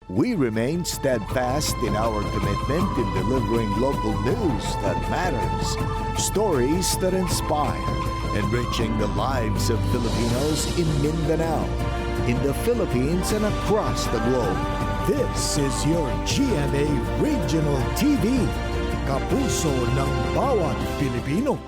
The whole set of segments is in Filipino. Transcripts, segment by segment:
We remain steadfast in our commitment in delivering local news that matters, stories that inspire, enriching the lives of Filipinos in Mindanao, in the Philippines and across the globe. This is your GMA Regional TV, kapuso ng bawat Pilipino.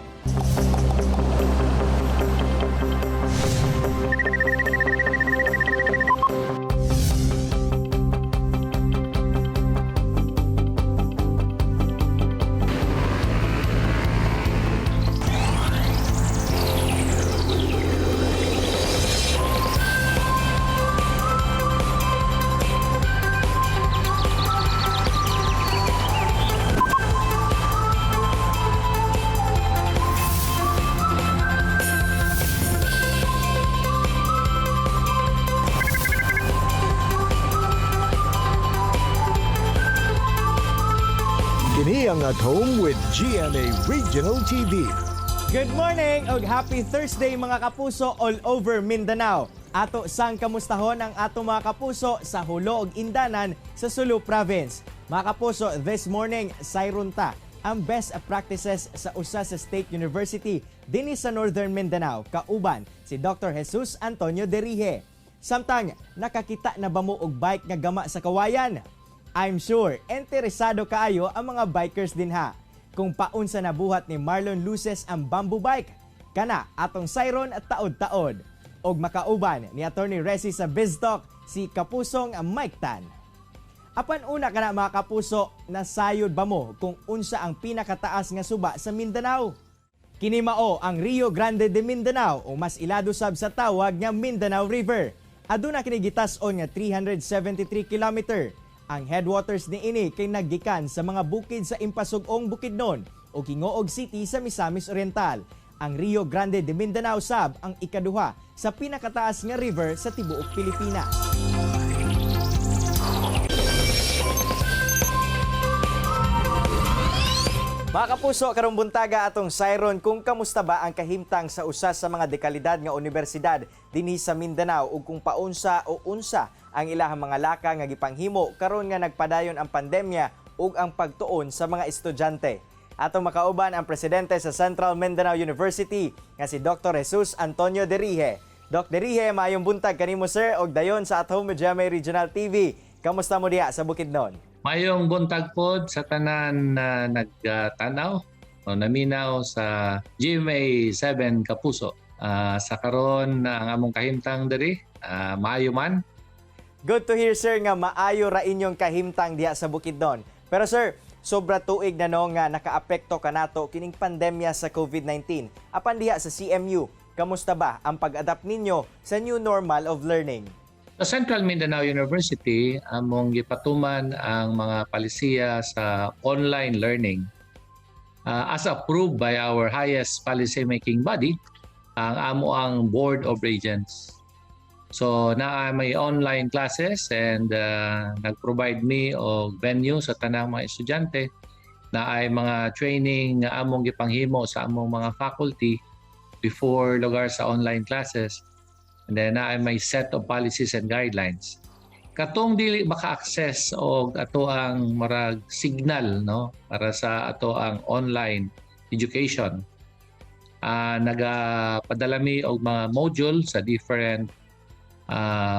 Kini ang At Home with GMA Regional TV. Good morning ug happy Thursday mga kapuso all over Mindanao. Ato sang kamustahon ang ato mga kapuso sa Hulo ug Indanan sa Sulu Province. Mga kapuso, this morning sayron ta ang best practices sa usa sa State University dinhi sa Northern Mindanao, kauban si Dr. Jesus Antonio Derihe. Samtang nakakita na ba mo og bike nga gama sa kawayan? I'm sure interesado kaayo ang mga bikers din ha. Kung paunsa nabuhat ni Marlon Luces ang bamboo bike, kana atong sayron at taod-taod. Og makauban ni Attorney Resi sa BizTalk si Kapusong Mike Tan. Apan una kana mga kapuso, nasayod ba mo kung unsa ang pinakataas nga suba sa Mindanao? Kini mao ang Rio Grande de Mindanao o mas ilado sab sa tawag nga Mindanao River. Aduna kini gitas-on nga 373 kilometer. Ang headwaters ni ini kay naggikan sa mga bukid sa Impasugong Bukidnon o Kingoog City sa Misamis Oriental. Ang Rio Grande de Mindanao sab ang ikaduha sa pinakataas nga river sa tibuok Pilipinas. Mga kapuso, karong buntaga atong sayron kung kamusta ba ang kahimtang sa usa sa mga dekalidad nga universidad dinhi sa Mindanao ug kung paunsa o unsa ang ilahang mga laka nga gipanghimo karon nga nagpadayon ang pandemya ug ang pagtuon sa mga estudyante. Atong makauban ang presidente sa Central Mindanao University nga si Dr. Jesus Antonio Derihe. Doc Derihe, maayong buntag kanimo sir og dayon sa At Home with GMA Regional TV. Kamusta mo diha sa Bukidnon? Mayong buntag pod sa tanan na nagtanaw o naminaw sa GMA 7 Kapuso. Sa karon ang among kahimtang diri, maayo man. Good to hear sir nga maayo ra inyong kahimtang diha sa Bukidnon. Pero sir, sobra tuig na no nga nakaapekto kanato kining pandemya sa COVID-19. Apan diha sa CMU, kamusta ba ang pag-adapt ninyo sa new normal of learning? Sa Central Mindanao University, among gipatuman ang mga palisiya sa online learning. As approved by our highest policy-making body, ang amo ang Board of Regents. So na may online classes and nag-provide me og venue sa tanang mga estudyante na ay mga training nga among gipanghimo sa among mga faculty before lugar sa online classes. And then na may set of policies and guidelines. Katong dili maka-access og ato ang marag signal no para sa ato ang online education. Nagapadala mi og mga module sa different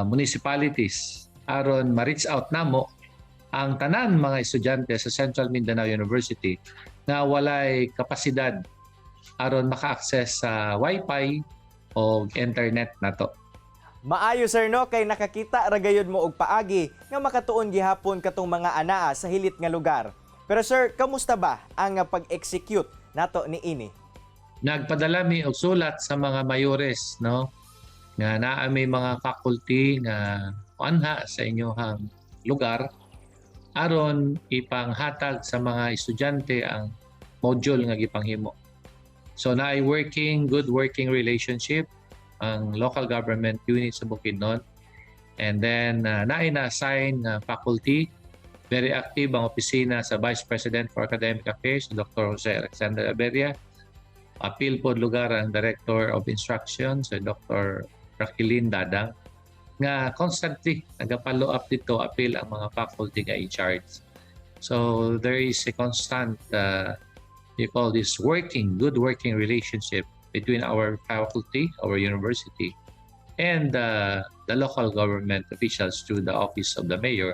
municipalities aron ma-reach out namo ang tanan mga estudyante sa Central Mindanao University na walay kapasidad aron maka-access sa Wi-Fi o internet nato. Maayo sir no kay nakakita ra gayud mo og paagi nga makatuon gihapon katong mga anaa sa hilit nga lugar. Pero sir, kamusta ba ang pag-execute nato ni ini? Nagpadala mi og sulat sa mga mayores no nga naa may mga faculty nga anha sa inyohang lugar aron ipanghatag sa mga estudyante ang module nga gipanghimo. So naay good working relationship ang local government unit sa Bukidnon. And then na-assign faculty. Very active ang opisina sa Vice President for Academic Affairs, Dr. Jose Alexander Aberia. Appeal po lugar ang Director of Instruction, Dr. Raquelin Dadang. nga constantly nagapalo up dito appeal ang mga faculty nga in charge. So there is a constant you call this good working relationship between our faculty, our university, and the local government officials through the office of the mayor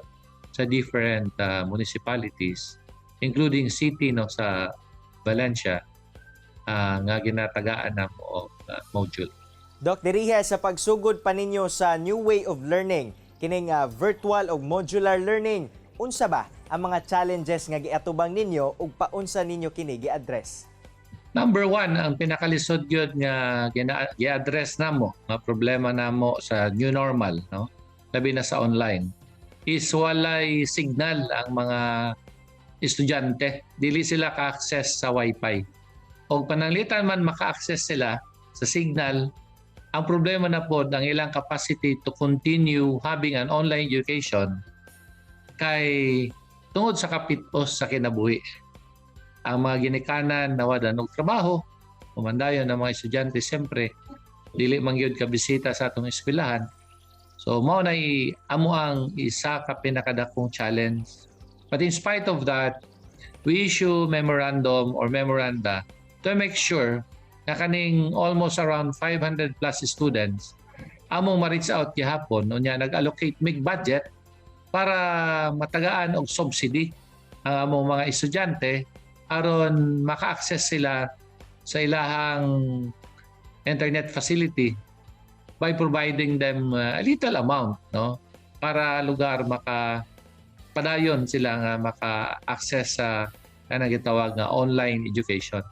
sa different municipalities, including city no sa Valencia nga ginatagaan na mo module. Doc, diriha sa pagsugod pa ninyo sa new way of learning, kining virtual o modular learning, unsa ba ang mga challenges nga giatubang ninyo ug paunsa ninyo kini gi-address? Number one, ang pinakalisod yun nga gi-address namo, nga problema namo sa new normal, no? Labi na sa online, is walay signal ang mga estudyante. Dili sila ka-access sa Wi-Fi. O pananglitan man maka-access sila sa signal, ang problema na po ang ilang capacity to continue having an online education kay tungod sa kapitpos sa kinabuhi. Ang mga ginikanan na wala ng trabaho, umandayon ng mga estudyante, siyempre, dili man gyud ka bisita sa atong eskwelahan. So, mao na amo ang isa ka pinakadakong challenge. But in spite of that, we issue memorandum or memoranda to make sure na kaning almost around 500 plus students among ma-reach out gihapon unya nag-allocate mig budget para matagaan og subsidy ang among mga estudyante aron maka-access sila sa ilahang internet facility by providing them a little amount, no, para lugar padayon sila nga maka-access sa kanang gitawag nga online education.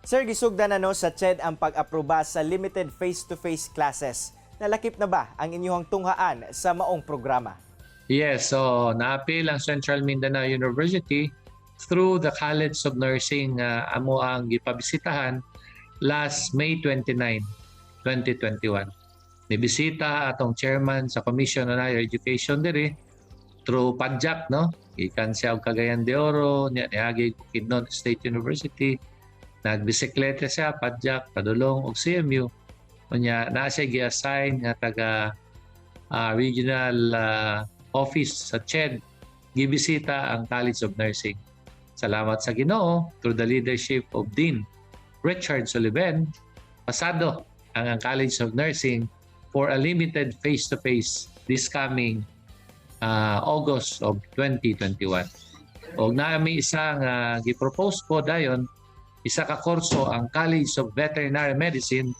Sir, gisugdan na no sa CHED ang pag-aproba sa limited face-to-face classes. Nalakip na ba ang inyong tunghaan sa maong programa? Yes, so naapil ang Central Mindanao University through the College of Nursing amo ang gipabisitahan last May 29, 2021. Nibisita atong chairman sa Commission on Higher Education diri through PADJAC, no? Ikan siya og Cagayan de Oro, niagi Bukidnon State University. Nagbisikleta siya, PADJAC, padulong og CMU. Unya na siya gi-assign nga taga regional office sa CHED, gibisita ang College of Nursing. Salamat sa Ginoo, through the leadership of Dean Richard Sullivan, pasado ang College of Nursing for a limited face-to-face this coming August of 2021. Og naami isang gipropose po dayon, isa ka kurso ang College of Veterinary Medicine.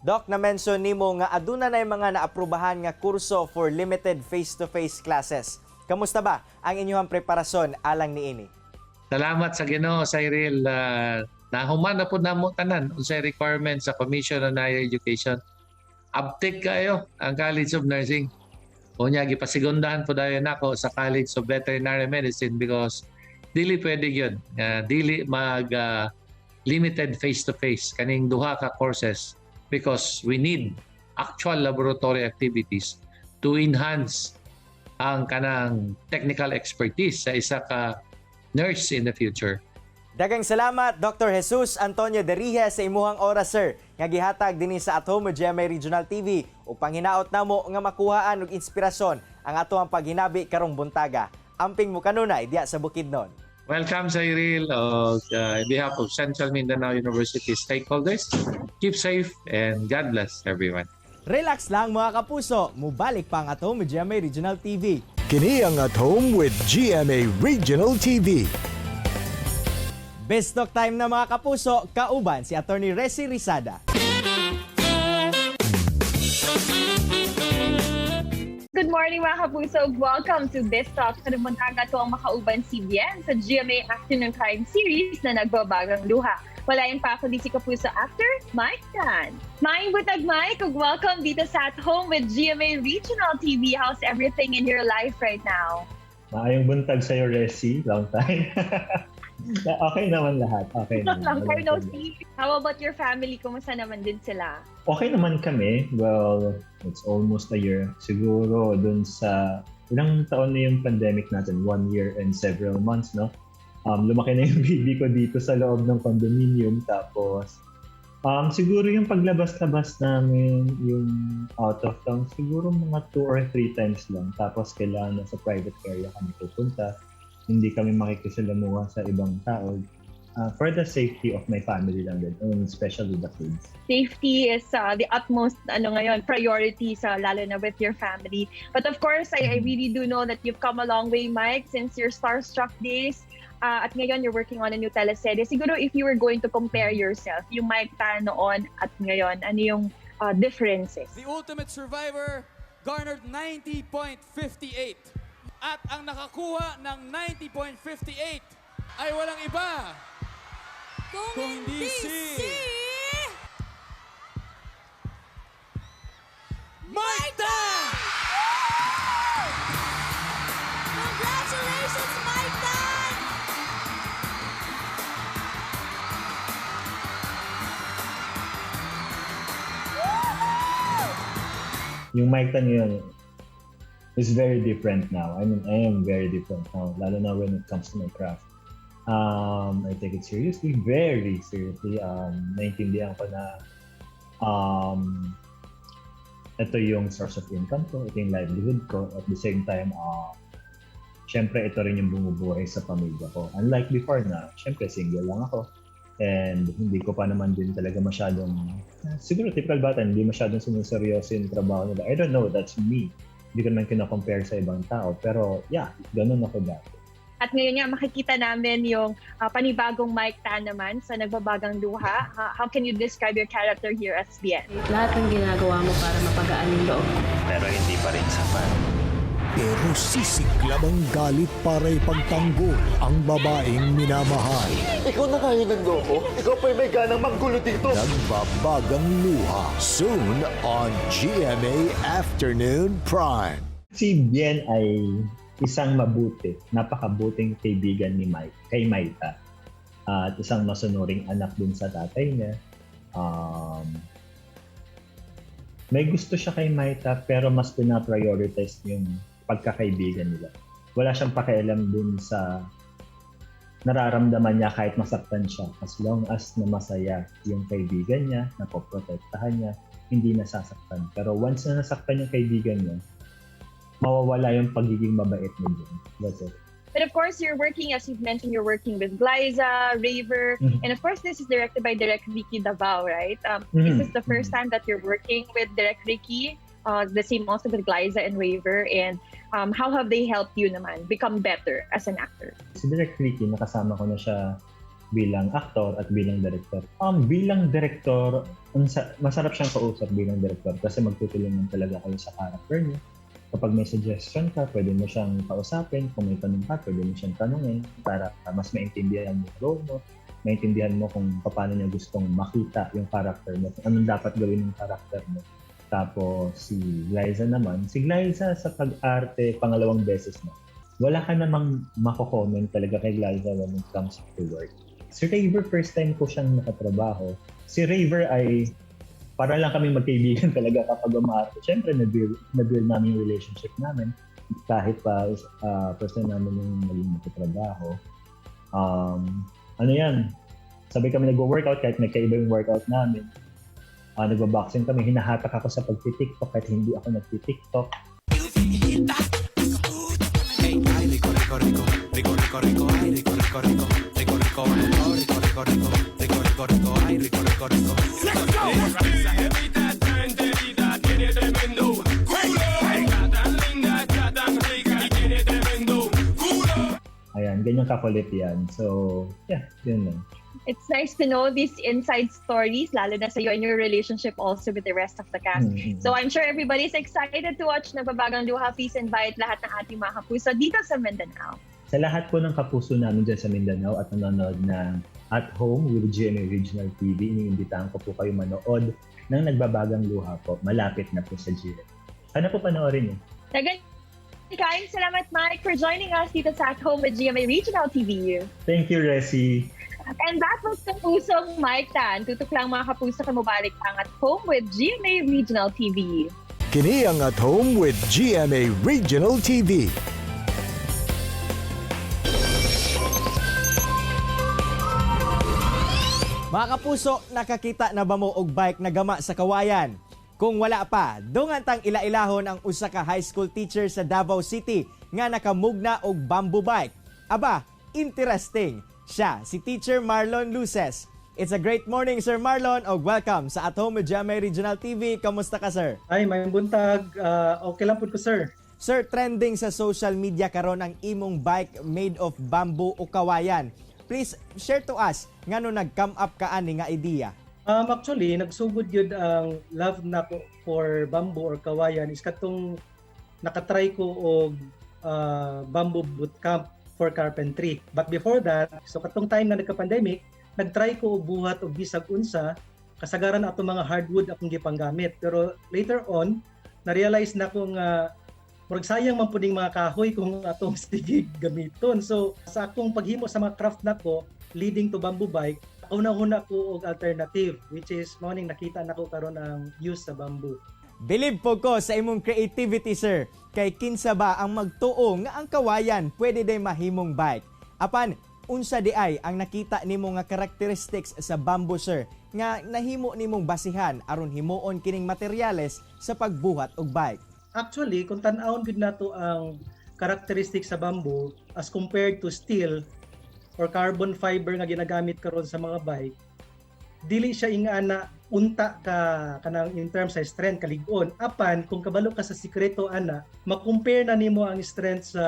Doc, na-mention nimo nga aduna na mga naaprubahan nga kurso for limited face-to-face classes. Kamusta ba ang inyong preparasyon alang niini? Salamat sa Ginoo, Cyril. Nahuman na po namo tanan unsay requirements sa Commission on Higher Education. Uptake kayo ang College of Nursing. Unya gipasigundahan po dayon nako sa College of Veterinary Medicine because dili pwede yun. Dili limited face-to-face kaning duha ka courses because we need actual laboratory activities to enhance ang kanang technical expertise sa isa ka nurse in the future. Daghang salamat Dr. Jesus Antonio Derija sa imuhang oras, sir, nga gihatag dinhi sa At Home GMA Regional TV ug panghinaot namo nga makuhaan og inspirasyon ang atoang paghinabi karong buntaga. Amping mo kanunay diya sa Bukidnon. Welcome, Cyril. On behalf of Central Mindanao University stakeholders, keep safe and God bless everyone. Relax lang mga kapuso, mubalik pa ang At Home GMA Regional TV. Kini ang At Home with GMA Regional TV. Best talk time na mga kapuso, kauban si Attorney Resi Rizada. Good morning mga kapuso. Welcome to This Talk. Sa buntaga to ang makauban si Bien sa GMA Afternoon Crime Series na nagbabagang luha. Walayan pa ako di si Kapuso Actor, Mike Tan. Maing butag Mike, ug welcome dito sa At Home with GMA Regional TV. How's everything in your life right now? Maayong buntag sa'yo, Resi. Long time. Okay naman lahat. Okay naman. Long time no see. How about your family? Kumusta naman din sila? Okay naman kami. Well, it's almost a year. Siguro dun sa ilang taon na yung pandemic natin. 1 year and several months, no? Lumaki na yung baby ko dito sa loob ng condominium. Tapos, Siguro yung paglabas-labas namin, yung out of town, siguro mga 2 or 3 times lang. Tapos kailangan sa private area kami pupunta. Hindi kami makikisalamuha sa ibang tao. For the safety of my family lang din, and especially the kids. Safety is the utmost ngayon priority sa lalo na with your family. But of course, I really do know that you've come a long way, Mike, since your Starstruck days. At ngayon, you're working on a new teleserye. Siguro if you were going to compare yourself, yung Mike Tan noon at ngayon, ano yung differences? The Ultimate Survivor garnered 90.58. At ang nakakuha ng 90.58 ay walang iba kung hindi si Mike Tan! Congratulations, Mike Tan! Yung Mike Tan yun is very different now. I mean, I am very different now, lalo na when it comes to my craft. I take it seriously, very seriously. Naintindihan ko na ito yung source of income ko, ito yung livelihood ko. At the same time, syempre ito rin yung bumubuhay sa pamilya ko. Unlike before na, syempre single lang ako. And hindi ko pa naman din talaga masyadong, siguro typical bata, hindi masyadong sinuseryoso yung trabaho nila. I don't know, that's me. Hindi ko naman kina-compare sa ibang tao. Pero yeah, ganun ako dati. At ngayon nga, makikita namin yung panibagong Mike Tan naman sa Nagbabagang Luha. How can you describe your character here as Bien? Lahat ng ginagawa mo para mapagaan yung loob. Pero hindi pa rin sapat. Pero sisiklab ang galit para ipagtanggol ang babaeng minamahal. Ikaw na kaya ng loko? Ikaw pa'y may ganang manggulo dito. Nagbabagang luha. Soon on GMA Afternoon Prime. Si Bien ay isang mabuti, napakabuting kaibigan ni Mike, kay Maita. At isang masunuring anak din sa tatay niya. May gusto siya kay Maita pero mas pina-prioritize yung pagkakaibigan nila. Wala siyang pakialam dun sa nararamdaman niya kahit masaktan siya. As long as na masaya yung kaibigan niya, napoprotektahan niya, hindi nasasaktan. Pero once na nasaktan yung kaibigan niya, mawawala yung pagiging mabait mo dun. That's it. But of course, you're working, as you've mentioned, you're working with Glyza, Raver, and of course, this is directed by Direk Ricky Davao, right? This is the first time that you're working with Direk Ricky, the same also with Glyza and Raver, and how have they helped you naman become better as an actor? Si Direk Ricky, nakasama ko na siya bilang aktor at bilang director. Bilang director, masarap siyang kausap bilang director kasi magtutulungan talaga kayo sa character niya. Kapag may suggestion ka, pwede mo siyang kausapin. Kung may tanong ka, pwede mo siyang tanungin para mas maintindihan mo yung role mo, maintindihan mo kung paano niya gustong makita yung character mo, kung anong dapat gawin yung character mo. Tapos si Glyza naman, si Glyza sa pag-arte, pangalawang beses na. Wala ka namang mako-comment talaga kay Glyza when it comes to work. Si Raver, first time ko siyang nakatrabaho. Si Raver ay para lang kami magkaibigan talaga kapag umaarte. Siyempre, na-build namin yung relationship namin. Kahit pa first time namin yung naging magkatrabaho. Ano yan? Sabay kami nag-workout kahit nagkaiba yung workout namin. Nagbaboxing kami. Hinahatak ako sa pagtitiktok kahit hindi ako nagtitiktok. Ayan, ganyan kakulit yan. So, yeah, yun lang. It's nice to know these inside stories, lalo na sa iyo and your relationship also with the rest of the cast. So I'm sure everybody's excited to watch Nagbabagang Luha. Please invite lahat ng ating mga kapuso dito sa Mindanao. Sa lahat po ng kapuso namin dyan sa Mindanao at nanonood ng At Home with GMA Regional TV, iniimbitahan ko po kayo manood ng Nagbabagang Luha po. Malapit na po sa GMA. Sana po panoorin niyo. Maraming salamat, Mike, for joining us dito sa At Home with GMA Regional TV. Thank you, Resi. And that was Kapusong Mike Tan. Tutok lang mga kapuso ka mabalik ang At Home with GMA Regional TV. Kini ang At Home with GMA Regional TV. Mga kapuso, nakakita na ba mo og bike na gama sa kawayan? Kung wala pa, dungan tang ila-ilahon ang usa ka high school teacher sa Davao City nga nakamugna og bamboo bike. Aba, interesting. Siya, si Teacher Marlon Luces. It's a great morning, Sir Marlon, og welcome sa At Home with GMA Regional TV. Kamusta ka, sir? Ay, may buntag. Okay lang po ko, sir. Sir, trending sa social media karon ang imong bike made of bamboo o kawayan. Please share to us ngano nag-come up ka ani nga idea. Actually, nagsugod yun ang love na ko for bamboo or kawayan is katong nakatry ko og bamboo bootcamp for carpentry. But before that, so katong time na nagka-pandemic, nagtry ko og buhat og bisag unsa kasagaran ato mga hardwood akong gipanggamit. Pero later on, na-realize na ko nga murag sayang man puding mga kahoy kung atong sige gamiton. So sa akong paghimo sa mga craft nako leading to bamboo bike, una-una ko og alternative which is morning nakita nako karon ang use sa bamboo. Believe po ko sa imong creativity, sir. Kay kinsa ba ang magtuo nga ang kawayan pwede day mahimong bike? Apan, unsa di ay ang nakita nimo nga characteristics sa bamboo, sir, nga nahimo nimong basihan aron himuon kining materyales sa pagbuhat og bike? Actually, kung tan-awon gid nato ang characteristics sa bamboo as compared to steel or carbon fiber nga ginagamit karon sa mga bike, dili siya ingana unta ka kanang in terms sa strength kalig-on. Apan kung kabalo ka sa sikreto ana, ma-compare na nimo ang strength sa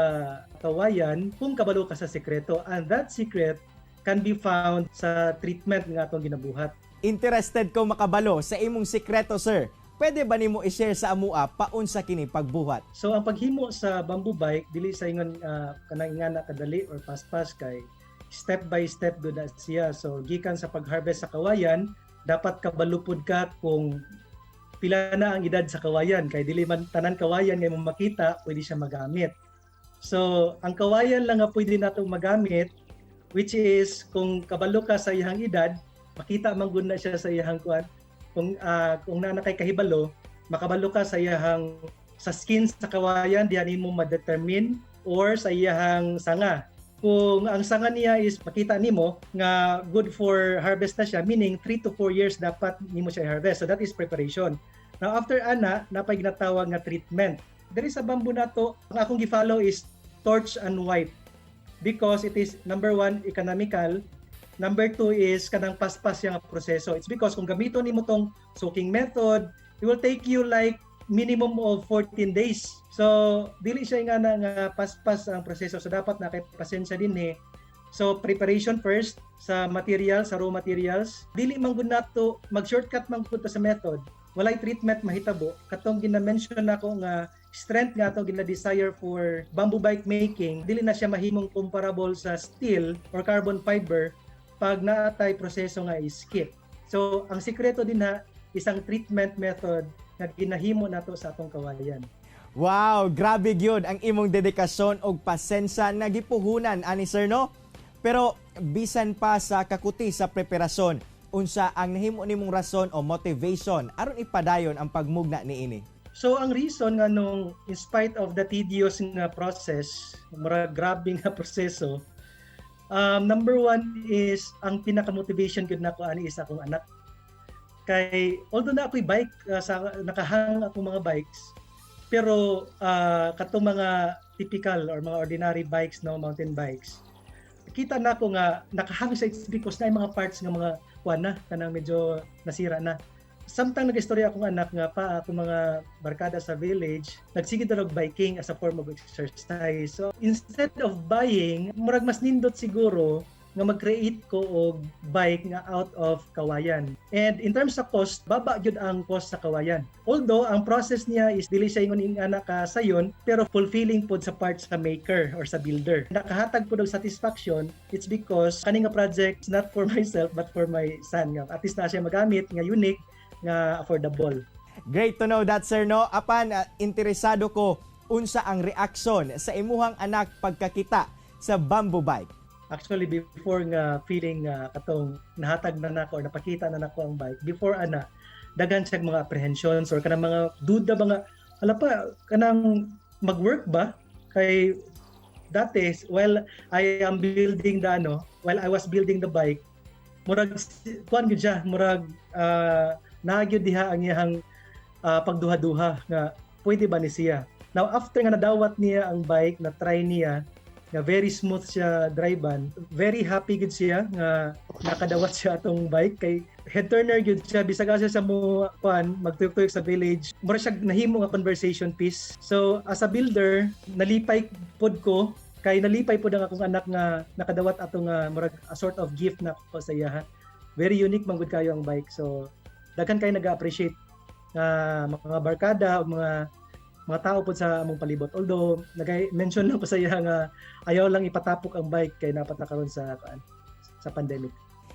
kawayan kung kabalo ka sa sikreto, and that secret can be found sa treatment nga atong ginabuhat. Interested ko makabalo sa imong sikreto, sir. Pwede ba nimo i-share sa amua paunsa kini pagbuhat? So ang paghimo sa bamboo bike dili sa ingon kanang ingana kadali or paspas kay step by step do na siya. So gikan sa pag-harvest sa kawayan, dapat kabalupod ka kung pila na ang edad sa kawayan kay dili man tanan kawayan nga imong makita pwede siya magamit. So ang kawayan lang nga pwede natong magamit, which is kung kabalo ka sa iyang edad, makita man gud na siya sa iyang kuan. Kung na kay kahibalo, makabalo ka sa iyang sa skin sa kawayan, diyan mo ma-determine or sa iyang sanga. Kung ang sanga niya is makita nimo nga good for harvest na siya, meaning 3 to 4 years dapat nimo siya i-harvest. So that is preparation. Now after ana, napay ginatawag nga treatment. Diri sa bamboo nato, ang akong gi-follow is torch and wipe because it is number 1 economical. Number 2 is kanang paspas yang proseso. It's because kung gamiton nimo tong soaking method, it will take you like minimum of 14 days. So, dili siya nga paspas ang proseso. So, dapat na kay pasensya din eh. So, preparation first sa material, sa raw materials. Dili man gud nato mag-shortcut man gud sa method. Walay treatment mahitabo. Katong gina-mention nako nga strength nga atong gina-desire for bamboo bike making, dili na siya mahimong comparable sa steel or carbon fiber pag naatay proseso nga i-skip. So, ang sikreto din na isang treatment method na ginahimo nato sa atong kawayan. Wow, grabe gyud ang imong dedikasyon og pasensya nga gipuhunan ani sir, no? Pero bisan pa sa kakuti sa preparasyon, unsa ang nahimo nimong rason o motivation aron ipadayon ang pagmugna niini? So ang reason nga nung in spite of the tedious nga process, grabe nga proseso, number 1 is ang pinaka-motivation gud nako ani is akong anak. Kay although na ako'y bike, nakahang ako mga bikes, pero katong mga typical or mga ordinary bikes, no, mountain bikes, kita na ko nga nakahang siya because na yung mga parts nga mga kuan na kanang medyo nasira na. Samtang nag-istorya akong anak nga pa akong mga barkada sa village, nagsigid na biking as a form of exercise. So instead of buying, murag mas nindot siguro nga mag-create ko og bike nga out of kawayan. And in terms sa cost, baba gyud ang cost sa kawayan. Although ang process niya is dili siya ingon anak ka sayon, pero fulfilling pod sa part sa maker or sa builder. Nakahatag pod og satisfaction, it's because kani nga project not for myself but for my son nga at least na siya magamit nga unique nga affordable. Great to know that, sir, no? Apan interesado ko unsa ang reaksyon sa imuhang anak pagkakita sa bamboo bike. Actually, before nga feeling katong nahatag na nako or napakita na nako ang bike, before ana, daghan siya mga apprehensions or kanang mga duda mga ala pa kanang mag-work ba kay dati while I was building the bike, murag kuan gyud siya, murag nagyud diha ang iyang pagduha-duha nga pwede ba ni siya. Now after nga nadawat niya ang bike, na try niya, nga very smooth siya drivean, very happy gud siya nga nakadawat siya atong bike kay head turner gud siya bisag asa sa mo kuan magtuyok-tuyok sa village. Mura siya nahimo nga conversation piece. So as a builder, nalipay pod ko kay nalipay pod ang akong anak nga nakadawat atong murag a sort of gift na ko sa iya. Very unique man gud kayo ang bike. So daghan kay nag-appreciate nga mga barkada o mga tao po sa among palibot. Although nag-mention lang ko sa iya nga ayaw lang ipatapok ang bike kay dapat nakaroon sa pandemic.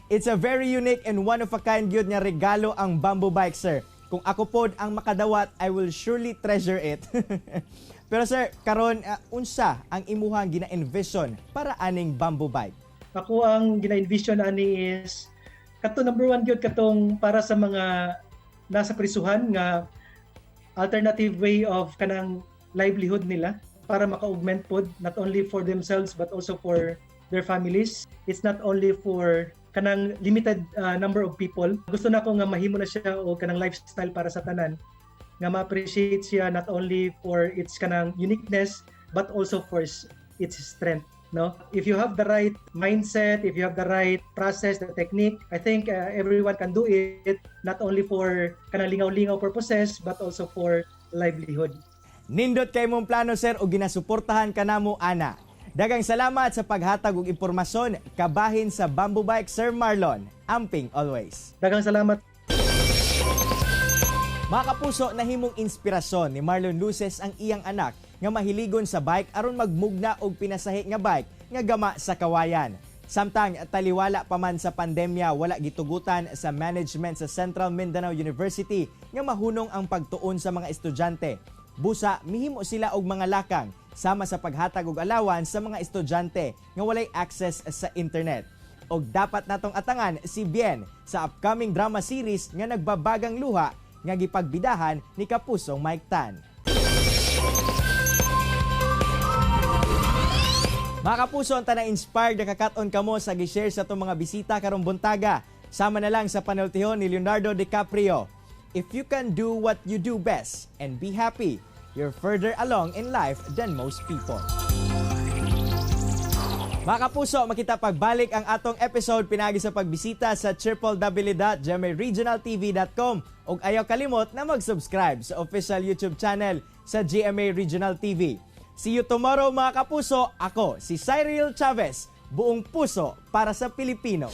It's a very unique and one of a kind gyud nga regalo ang bamboo bike, sir. Kung ako pod ang makadawat, I will surely treasure it. Pero sir, karon unsa ang imuhang gina-envision para aning bamboo bike? Ako ang gina-envision ani is kato number 1 gyud katong para sa mga nasa prisuhan nga alternative way of kanang livelihood nila para maka-augment pod not only for themselves but also for their families. It's not only for kanang limited number of people. Gusto na ko nga mahimo na siya o kanang lifestyle para sa tanan nga ma-appreciate siya not only for its kanang uniqueness but also for its strength. No, if you have the right mindset, if you have the right process, the technique, I think everyone can do it, not only for kanang lingaw-lingaw purposes but also for livelihood. Nindot kay mong plano, sir, o ginasuportahan ka namo ana. Dagang salamat sa paghatag og impormasyon kabahin sa bamboo bike, Sir Marlon. Amping always. Dagang salamat. Mga kapuso, nahimong inspirasyon ni Marlon Luces ang iyang anak nga mahiligon sa bike aron magmugna og pinasahi nga bike nga gama sa kawayan. Samtang taliwala pa man sa pandemya, wala gitugutan sa management sa Central Mindanao University nga mahunong ang pagtuon sa mga estudyante. Busa, mihimo sila og mga lakang sama sa paghatag og allowance sa mga estudyante nga walay access sa internet. Og dapat natong atangan si Bien sa upcoming drama series nga Nagbabagang Luha nga gipagbidahan ni Kapusong Mike Tan. Mga kapuso, ang na-inspired na kakaton kamo sa gi-share sa itong mga bisita karong buntaga. Sama na lang sa panultihon ni Leonardo DiCaprio. If you can do what you do best and be happy, you're further along in life than most people. Mga kapuso, makita pagbalik ang atong episode pinagi sa pagbisita sa www.gmaregionaltv.com ug ayaw kalimot na mag-subscribe sa official YouTube channel sa GMA Regional TV. See you tomorrow mga kapuso. Ako si Cyril Chavez, buong puso para sa Pilipino.